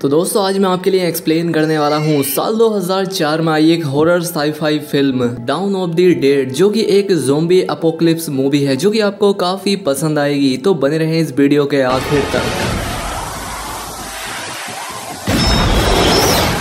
तो दोस्तों आज मैं आपके लिए एक्सप्लेन करने वाला हूँ साल 2004 में आई एक horror sci-fi film down of the dead, जो कि एक ज़ोंबी अपोकलिप्स मूवी है जो कि आपको काफी पसंद आएगी। तो बने रहें इस वीडियो के आखिर तक।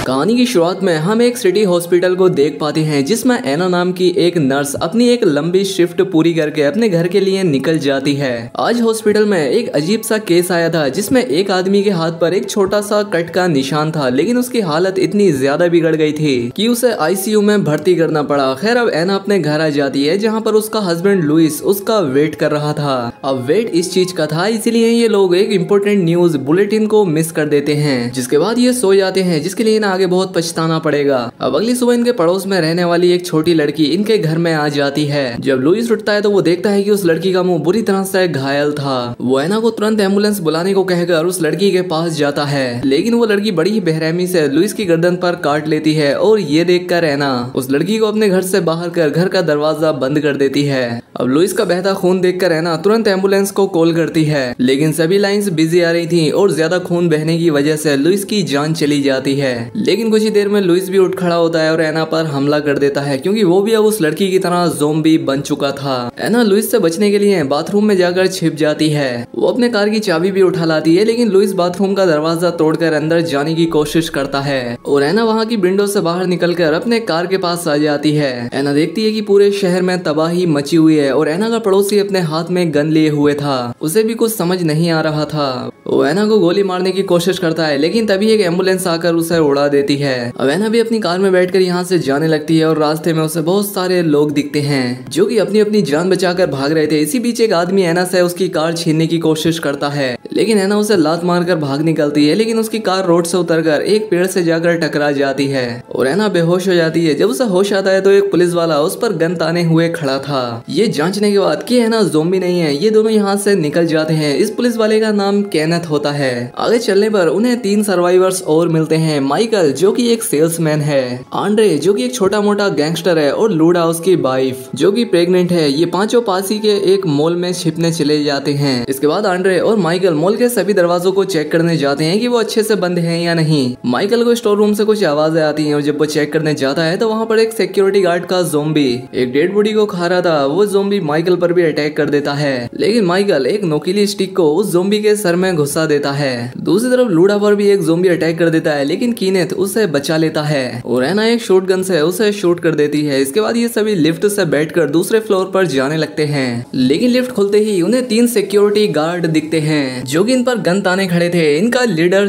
कहानी की शुरुआत में हम एक सिटी हॉस्पिटल को देख पाते हैं जिसमें एना नाम की एक नर्स अपनी एक लंबी शिफ्ट पूरी करके अपने घर के लिए निकल जाती है। आज हॉस्पिटल में एक अजीब सा केस आया था जिसमें एक आदमी के हाथ पर एक छोटा सा कट का निशान था, लेकिन उसकी हालत इतनी ज्यादा बिगड़ गई थी कि उसे आईसीयू में भर्ती करना पड़ा। खैर अब एना अपने घर आ जाती है जहाँ पर उसका हस्बैंड लुइस उसका वेट कर रहा था। अब वेट इस चीज का था, इसीलिए ये लोग एक इम्पोर्टेंट न्यूज बुलेटिन को मिस कर देते हैं, जिसके बाद ये सो जाते हैं, जिसके लिए आगे बहुत पछताना पड़ेगा। अब अगली सुबह इनके पड़ोस में रहने वाली एक छोटी लड़की इनके घर में आ जाती है। जब लुइस उठता है तो वो देखता है कि उस लड़की का मुंह बुरी तरह से घायल था। वो एना को तुरंत एम्बुलेंस बुलाने को कहकर उस लड़की के पास जाता है, लेकिन वो लड़की बड़ी ही बेरहमी से लुइस की गर्दन पर काट लेती है और ये देखकर एना उस लड़की को अपने घर से बाहर कर घर का दरवाजा बंद कर देती है। अब लुइस का बहता खून देखकर एना तुरंत एम्बुलेंस को कॉल करती है, लेकिन सभी लाइंस बिजी आ रही थी और ज्यादा खून बहने की वजह से लुइस की जान चली जाती है। लेकिन कुछ ही देर में लुइस भी उठ खड़ा होता है और एना पर हमला कर देता है, क्योंकि वो भी अब उस लड़की की तरह ज़ोंबी बन चुका था। एना लुइस से बचने के लिए बाथरूम में जाकर छिप जाती है। वो अपने कार की चाबी भी उठा लाती है, लेकिन लुइस बाथरूम का दरवाजा तोड़कर अंदर जाने की कोशिश करता है और एना वहाँ की विंडो से बाहर निकलकर अपने कार के पास आ जाती है। एना देखती है कि पूरे शहर में तबाही मची हुई है और एना का पड़ोसी अपने हाथ में गन लिए हुए था। उसे भी कुछ समझ नहीं आ रहा था। वो एना को गोली मारने की कोशिश करता है, लेकिन तभी एक एम्बुलेंस आकर उसे उड़ा देती है। अब एना भी अपनी कार में बैठकर यहाँ से जाने लगती है और रास्ते में उसे बहुत सारे लोग दिखते हैं जो कि अपनी अपनी जान बचाकर भाग रहे थे। इसी बीच एक आदमी एना से उसकी कार छीनने की कोशिश करता है, लेकिन एना उसे लात मारकर भाग निकलती है, लेकिन उसकी कार रोड से उतरकर एक पेड़ से जाकर टकरा जाती है और एना बेहोश हो जाती है। जब उसे होश आता है तो एक पुलिस वाला उस पर गन ताने हुए खड़ा था। ये जांचने के बाद कि एना ज़ोंबी नहीं है, ये दोनों यहाँ से निकल जाते हैं। इस पुलिस वाले का नाम केनेथ होता है। आगे चलने पर उन्हें 3 सर्वाइवर्स और मिलते हैं। माइकल जो कि एक सेल्समैन है, आंड्रे जो कि एक छोटा मोटा गैंगस्टर है और लूडा उसकी वाइफ जो कि प्रेग्नेंट है। ये पांचों पासी के एक मॉल में छिपने चले जाते हैं। इसके बाद आंड्रे और माइकल मॉल के सभी दरवाजों को चेक करने जाते हैं कि वो अच्छे से बंद हैं या नहीं। माइकल को स्टोर रूम से कुछ आवाजें आती हैं और जब वो चेक करने जाता है तो वहाँ पर एक सिक्योरिटी गार्ड का ज़ोंबी एक डेड बॉडी को खा रहा था। वो ज़ोंबी माइकल पर भी अटैक कर देता है, लेकिन माइकल एक नोकीली स्टिक को उस ज़ोंबी के सर में घुसा देता है। दूसरी तरफ लूडा पर भी एक ज़ोंबी अटैक कर देता है, लेकिन कीनेथ उसे बचा लेता है और एना एक शॉटगन से उसे शूट कर देती है। इसके बाद ये सभी लिफ्ट से बैठकर दूसरे फ्लोर पर जाने लगते हैं, लेकिन लिफ्ट खुलते ही उन्हें 3 सिक्योरिटी गार्ड दिखते हैं जो कि इन पर गन ताने खड़े थे। इनका लीडर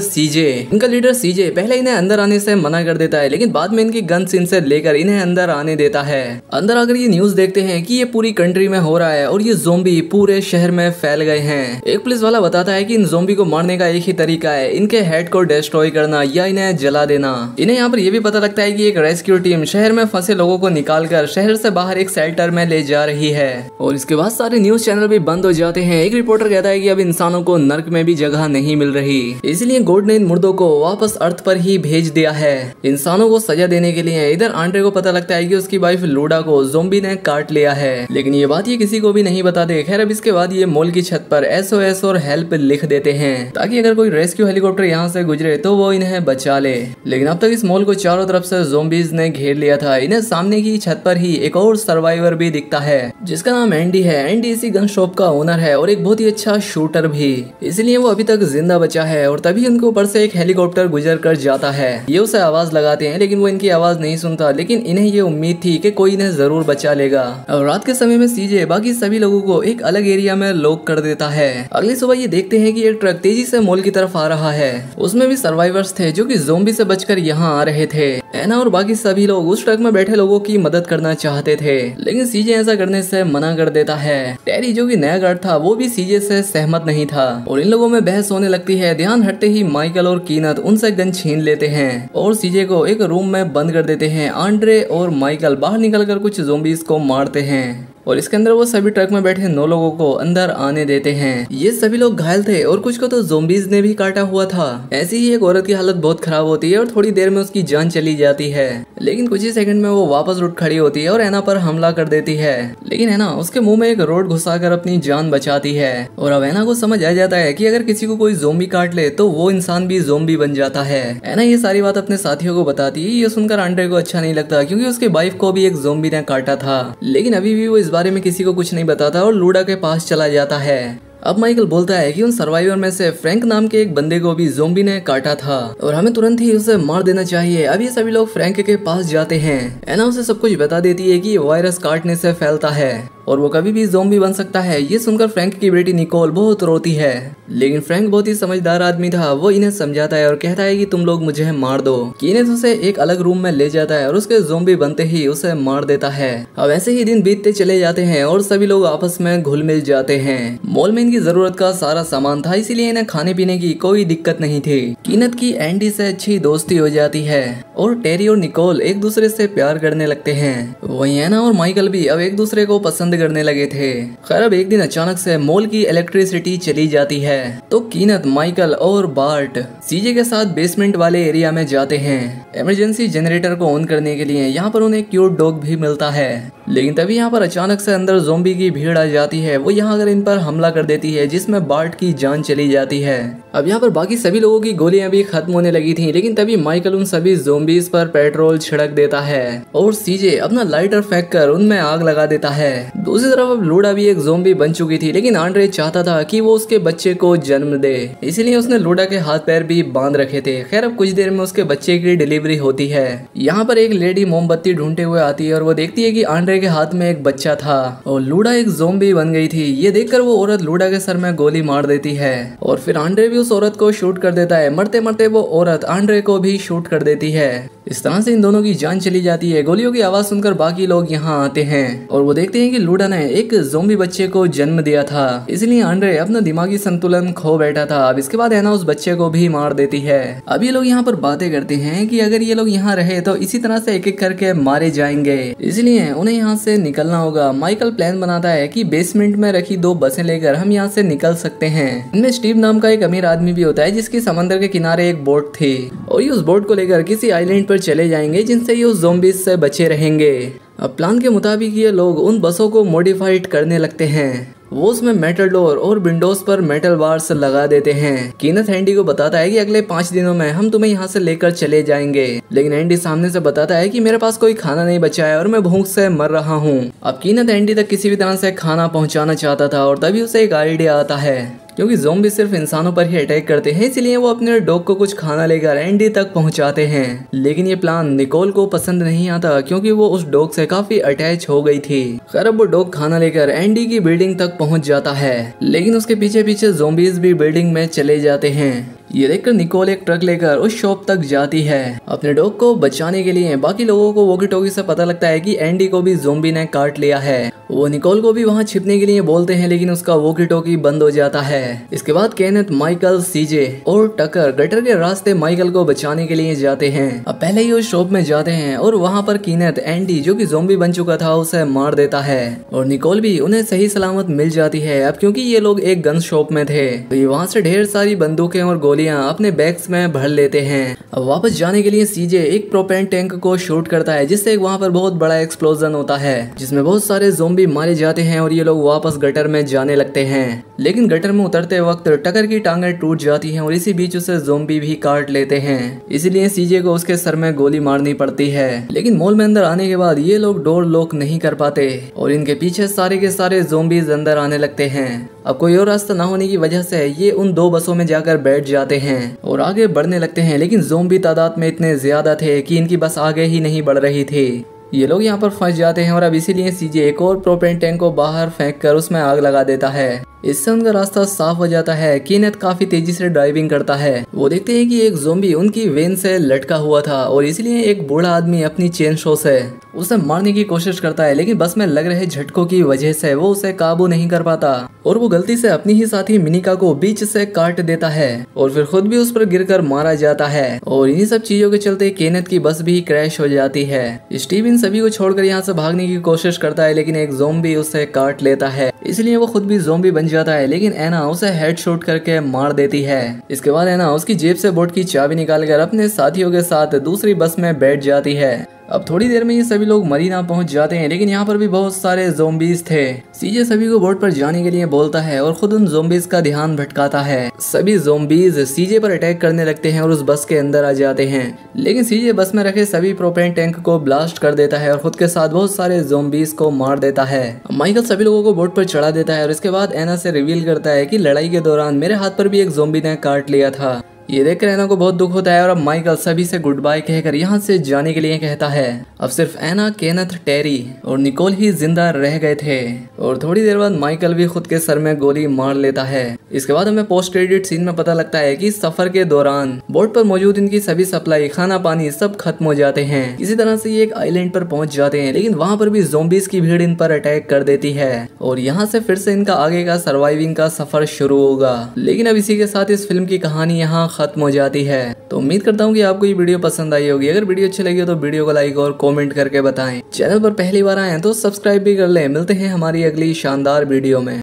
सीजे पहले इन्हें अंदर आने से मना कर देता है, लेकिन बाद में इनकी गन्स इनसे लेकर इन्हें अंदर आने देता है। अंदर आकर ये न्यूज देखते हैं कि ये पूरी कंट्री में हो रहा है और ये ज़ोंबी पूरे शहर में फैल गए हैं। एक पुलिस वाला बताता है कि इन ज़ोंबी को मारने का एक ही तरीका है, इनके हेड को डिस्ट्रॉय करना या इन्हें जला देना। इन्हें यहाँ पर यह भी पता लगता है कि एक रेस्क्यू टीम शहर में फंसे लोगों को निकालकर शहर से बाहर एक शेल्टर में ले जा रही है। और इसके बाद सारे न्यूज चैनल भी बंद हो जाते हैं। एक रिपोर्टर कहता है कि अब इंसानों को नर्क में भी जगह नहीं मिल रही, इसलिए गॉड ने इन मुर्दों को वापस अर्थ पर ही भेज दिया है इंसानों को सजा देने के लिए। इधर आंड्रे को पता लगता है कि उसकी वाइफ लूडा को ज़ोंबी ने काट लिया है, लेकिन ये बात ये किसी को भी नहीं बताते। खैर अब इसके बाद ये मॉल की छत पर SOS और हेल्प लिख देते हैं, ताकि अगर कोई रेस्क्यू हेलीकॉप्टर यहाँ से गुजरे तो वो इन्हें बचा ले। लेकिन अब तक इस मॉल को चारों तरफ से ज़ोंबीज ने घेर लिया था। इन्हें सामने की छत पर ही एक और सर्वाइवर भी दिखता है जिसका नाम एंडी है। एंडी इसी गन शॉप का ओनर है और एक बहुत ही अच्छा शूटर भी, इसलिए वो अभी तक जिंदा बचा है। और तभी उनके ऊपर से एक हेलीकॉप्टर गुजर कर जाता है। ये उसे आवाज लगाते हैं, लेकिन वो इनकी आवाज नहीं सुनता, लेकिन इन्हें ये उम्मीद थी कि कोई इन्हें जरूर बचा लेगा। और रात के समय में सीजे बाकी सभी लोगों को एक अलग एरिया में लॉक कर देता है। अगली सुबह ये देखते हैं कि एक ट्रक तेजी से मॉल की तरफ आ रहा है। उसमें भी सर्वाइवर्स थे जो कि ज़ोंबी से बचकर यहाँ आ रहे थे। एना और बाकी सभी लोग उस ट्रक में बैठे लोगों की मदद करना चाहते थे, लेकिन सीजे ऐसा करने से मना कर देता है। टेरी जो कि नया गार्ड था वो भी सीजे से सहमत नहीं था और इन लोगों में बहस होने लगती है। ध्यान हटते ही माइकल और कीनथ उनसे गन छीन लेते हैं और सीजे को एक रूम में बंद कर देते हैं। आंड्रे और माइकल बाहर निकलकर कुछ ज़ोंबीज को मारते हैं और इसके अंदर वो सभी ट्रक में बैठे 9 लोगों को अंदर आने देते हैं। ये सभी लोग घायल थे और कुछ को तो ज़ोंबीज ने भी काटा हुआ था। ऐसी ही एक औरत की हालत बहुत खराब होती है और थोड़ी देर में उसकी जान चली जाती है, लेकिन कुछ ही सेकंड में वो वापस उठ खड़ी होती है और एना पर हमला कर देती है। लेकिन एना उसके मुंह में एक रोड घुसाकर अपनी जान बचाती है और अब एना को समझ आ जाता है कि अगर किसी को कोई ज़ोंबी काट ले तो वो इंसान भी ज़ोंबी बन जाता है। एना ये सारी बात अपने साथियों को बताती है। ये सुनकर आंड्रे को अच्छा नहीं लगता क्योंकि उसके वाइफ को भी एक ज़ोंबी ने काटा था, लेकिन अभी भी वो इस बारे में किसी को कुछ नहीं बताता और लूडा के पास चला जाता है। अब माइकल बोलता है कि उन सर्वाइवर में से फ्रैंक नाम के एक बंदे को भी ज़ोंबी ने काटा था और हमें तुरंत ही उसे मार देना चाहिए। अब ये सभी लोग फ्रैंक के पास जाते हैं। एना उसे सब कुछ बता देती है कि ये वायरस काटने से फैलता है और वो कभी भी ज़ोंबी बन सकता है। ये सुनकर फ्रैंक की बेटी निकोल बहुत रोती है, लेकिन फ्रैंक बहुत ही समझदार आदमी था। वो इन्हें समझाता है और कहता है कि तुम लोग मुझे मार दो। कीनेथ उसे एक अलग रूम में ले जाता है और उसके ज़ोंबी बनते ही उसे मार देता है। अब ऐसे ही दिन बीतते चले जाते हैं और सभी लोग आपस में घुल मिल जाते हैं। मॉल में इनकी जरूरत का सारा सामान था, इसीलिए इन्हें खाने पीने की कोई दिक्कत नहीं थी। कीनेथ की एंडी से अच्छी दोस्ती हो जाती है और टेरी और निकोल एक दूसरे से प्यार करने लगते हैं। वहीं एना और माइकल भी अब एक दूसरे को पसंद करने लगे थे। खैर अब एक दिन अचानक से मॉल की इलेक्ट्रिसिटी चली जाती है तो कीनेथ, माइकल और बार्ट सीजे के साथ बेसमेंट वाले एरिया में जाते हैं इमरजेंसी जनरेटर को ऑन करने के लिए। यहाँ पर उन्हें क्यूट डॉग भी मिलता है, लेकिन तभी यहाँ पर अचानक से अंदर ज़ोंबी की भीड़ आ जाती है। वो यहाँ आकर इन पर हमला कर देती है जिसमें बार्ट की जान चली जाती है। अब यहाँ पर बाकी सभी लोगों की गोलियां भी खत्म होने लगी थी, लेकिन तभी माइकल उन सभी ज़ोंबीज पर पेट्रोल छिड़क देता है और सीजे अपना लाइटर फेंक कर उनमें आग लगा देता है। दूसरी तरफ अब लूडा भी एक ज़ोंबी बन चुकी थी, लेकिन आंड्रे चाहता था कि वो उसके बच्चे को जन्म दे, इसीलिए उसने लूडा के हाथ पैर भी बांध रखे थे। खैर अब कुछ देर में उसके बच्चे की डिलीवरी होती है। यहाँ पर एक लेडी मोमबत्ती ढूंढते हुए आती है और वो देखती है कि आंड्रे के हाथ में एक बच्चा था और लूडा एक ज़ोंबी बन गई थी। ये देखकर वो औरत लूडा के सर में गोली मार देती है और फिर आंड्रे भी उस औरत को शूट कर देता है। मरते मरते वो औरत आंड्रे को भी शूट कर देती है। इस तरह से इन दोनों की जान चली जाती है। गोलियों की आवाज सुनकर बाकी लोग यहाँ आते हैं और वो देखते हैं कि लूडा ने एक ज़ोंबी बच्चे को जन्म दिया था, इसलिए आंड्रे अपना दिमागी संतुलन खो बैठा था। अब इसके बाद एना उस बच्चे को भी मार देती है। अब ये लोग यहाँ पर बातें करते हैं कि अगर ये लोग यहाँ रहे तो इसी तरह से एक एक करके मारे जाएंगे, इसलिए उन्हें यहाँ से निकलना होगा। माइकल प्लान बनाता है कि बेसमेंट में रखी 2 बसें लेकर हम यहाँ से निकल सकते हैं। इनमें स्टीव नाम का एक अमीर आदमी भी होता है जिसकी समंदर के किनारे एक बोट थी और ये उस बोट को लेकर किसी आइलैंड पर चले जाएंगे जिनसे ये उस ज़ोंबीज से बचे रहेंगे। अब प्लान के मुताबिक ये लोग उन बसों को मॉडिफाइड करने लगते हैं। वो उसमें मेटल डोर और विंडोज पर मेटल बार्स लगा देते हैं। कीनेथ एंडी को बताता है कि अगले 5 दिनों में हम तुम्हें यहाँ से लेकर चले जाएंगे, लेकिन एंडी सामने से बताता है कि मेरे पास कोई खाना नहीं बचा है और मैं भूख से मर रहा हूँ। अब कीनेथ एंडी तक किसी भी तरह से खाना पहुँचाना चाहता था और तभी उसे एक आइडिया आता है। क्योंकि ज़ोंबी सिर्फ इंसानों पर ही अटैक करते हैं, इसलिए वो अपने डॉग को कुछ खाना लेकर एंडी तक पहुंचाते हैं। लेकिन ये प्लान निकोल को पसंद नहीं आता क्योंकि वो उस डॉग से काफी अटैच हो गई थी। खैर अब वो डॉग खाना लेकर एंडी की बिल्डिंग तक पहुंच जाता है, लेकिन उसके पीछे पीछे ज़ोंबीज भी बिल्डिंग में चले जाते हैं। ये देखकर निकोल एक ट्रक लेकर उस शॉप तक जाती है अपने डॉग को बचाने के लिए। बाकी लोगों को वॉकी टॉकी से पता लगता है कि एंडी को भी ज़ोंबी ने काट लिया है। वो निकोल को भी वहां छिपने के लिए बोलते हैं, लेकिन उसका वॉकी टॉकी बंद हो जाता है। इसके बाद केनेथ, माइकल, सीजे और टकर गटर के रास्ते माइकल को बचाने के लिए जाते हैं। अब पहले ही उस शॉप में जाते हैं और वहाँ पर कीनेथ एंडी जो कि ज़ोंबी बन चुका था उसे मार देता है और निकोल भी उन्हें सही सलामत मिल जाती है। अब क्योंकि ये लोग एक गन शॉप में थे तो ये वहाँ से ढेर सारी बंदूकें और गोलियां अपने बैग्स में भर लेते हैं। अब वापस जाने के लिए सीजे एक प्रोपेन टैंक को शूट करता है जिससे वहाँ पर बहुत बड़ा एक्सप्लोजन होता है जिसमें बहुत सारे ज़ोंबी मारे जाते हैं और ये लोग वापस गटर में जाने लगते हैं। लेकिन गटर में उतरते वक्त टकर की टांगें टूट जाती हैं और इसी बीच उसे ज़ोंबी भी काट लेते हैं, इसलिए सीजे को उसके सर में गोली मारनी पड़ती है। लेकिन मॉल में अंदर आने के बाद ये लोग डोर लॉक नहीं कर पाते और इनके पीछे सारे के सारे ज़ोंबीज अंदर आने लगते हैं। अब कोई और रास्ता ना होने की वजह से ये उन 2 बसों में जाकर बैठ जाते हैं और आगे बढ़ने लगते हैं, लेकिन ज़ोंबी तादाद में इतने ज्यादा थे कि इनकी बस आगे ही नहीं बढ़ रही थी। ये लोग यहाँ पर फंस जाते हैं और अब इसीलिए सीजे एक और प्रोपेन टैंक को बाहर फेंक कर उसमें आग लगा देता है। इससे उनका रास्ता साफ हो जाता है। कीनेथ काफी तेजी से ड्राइविंग करता है। वो देखते हैं कि एक ज़ोंबी उनकी वेन से लटका हुआ था और इसलिए एक बूढ़ा आदमी अपनी चेन शो से उसे मारने की कोशिश करता है, लेकिन बस में लग रहे झटकों की वजह से वो उसे काबू नहीं कर पाता और वो गलती से अपनी ही साथी मिनिका को बीच से काट देता है और फिर खुद भी उस पर गिरकर मारा जाता है। और इन्हीं सब चीजों के चलते केनेथ की बस भी क्रैश हो जाती है। स्टीव इन सभी को छोड़कर यहाँ से भागने की कोशिश करता है, लेकिन एक ज़ोंबी उसे काट लेता है, इसलिए वो खुद भी ज़ोंबी बन जाता है। लेकिन एना उसे हेडशॉट करके मार देती है। इसके बाद एना उसकी जेब से बोट की चाबी निकालकर अपने साथियों के साथ दूसरी बस में बैठ जाती है। अब थोड़ी देर में ये सभी लोग मरीना पहुंच जाते हैं, लेकिन यहाँ पर भी बहुत सारे ज़ोंबीज थे। सीजे सभी को बोट पर जाने के लिए बोलता है और खुद उन ज़ोंबीज का ध्यान भटकाता है। सभी ज़ोंबीज सीजे पर अटैक करने लगते हैं और उस बस के अंदर आ जाते हैं, लेकिन सीजे बस में रखे सभी प्रोपेन टैंक को ब्लास्ट कर देता है और खुद के साथ बहुत सारे ज़ोंबीज को मार देता है। माइकल सभी लोगों को बोट पर चढ़ा देता है और इसके बाद एना से रिवील करता है कि लड़ाई के दौरान मेरे हाथ पर भी एक ज़ोंबी ने काट लिया था। ये देखकर एना को बहुत दुख होता है और अब माइकल सभी से गुड बाय कहकर यहाँ से जाने के लिए कहता है। अब सिर्फ एना, केनेथ, टेरी और निकोल ही जिंदा रह गए थे और थोड़ी देर बाद माइकल भी खुद के सर में गोली मार लेता है। इसके बाद हमें पोस्ट क्रेडिट सीन में पता लगता है कि सफर के दौरान बोट पर मौजूद इनकी सभी सप्लाई, खाना पानी सब खत्म हो जाते हैं। इसी तरह से ये एक आइलैंड पर पहुंच जाते हैं, लेकिन वहाँ पर भी ज़ोंबीज की भीड़ इन पर अटैक कर देती है और यहाँ से फिर से इनका आगे का सर्वाइविंग का सफर शुरू होगा। लेकिन अब इसी के साथ इस फिल्म की कहानी यहाँ खत्म हो जाती है। तो उम्मीद करता हूँ कि आपको ये वीडियो पसंद आई होगी। अगर वीडियो अच्छी लगी हो तो वीडियो को लाइक और कमेंट करके बताएं। चैनल पर पहली बार आए हैं तो सब्सक्राइब भी कर लें। मिलते हैं हमारी अगली शानदार वीडियो में।